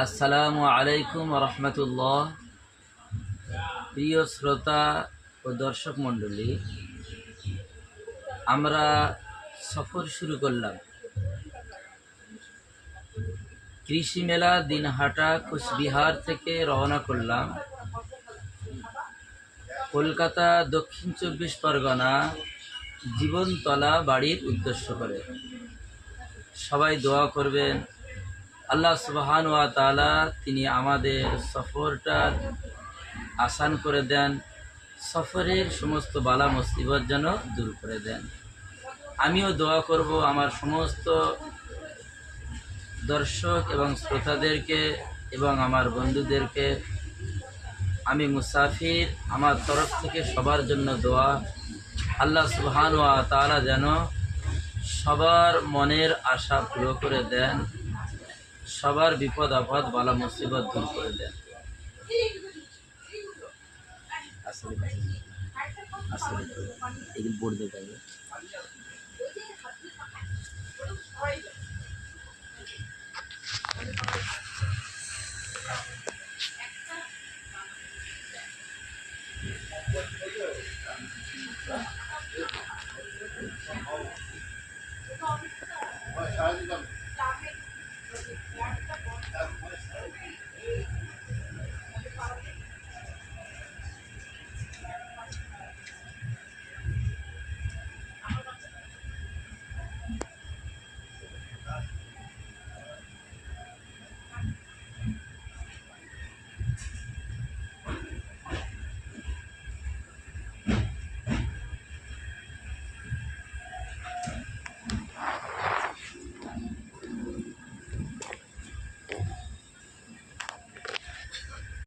আসসালামু আলাইকুম রহমতুল্লাহ। প্রিয় শ্রোতা ও দর্শক মণ্ডলী, আমরা সফর শুরু করলাম। কৃষি মেলা দিনহাটা কোচবিহার থেকে রওনা করলাম কলকাতা দক্ষিণ 24 পরগনা জীবনতলা বাড়ির উদ্দেশ্য করে। সবাই দোয়া করবেন, আল্লাহ সুবহানাহু ওয়া তাআলা তিনি আমাদের সফরটার আসান করে দেন, সফরের সমস্ত বালা মুসিবত যেন দূর করে দেন। আমিও দোয়া করব আমার সমস্ত দর্শক এবং শ্রোতাদেরকে এবং আমার বন্ধুদেরকে। আমি মুসাফির, আমার তরফ থেকে সবার জন্য দোয়া, আল্লাহ সুবহানাহু ওয়া তাআলা যেন সবার মনের আশা পুরো করে দেন, সবার বিপদ আপদ বালা মুসিবত দূর করে দেন। আসলে এগুলো পড়তে পারবে।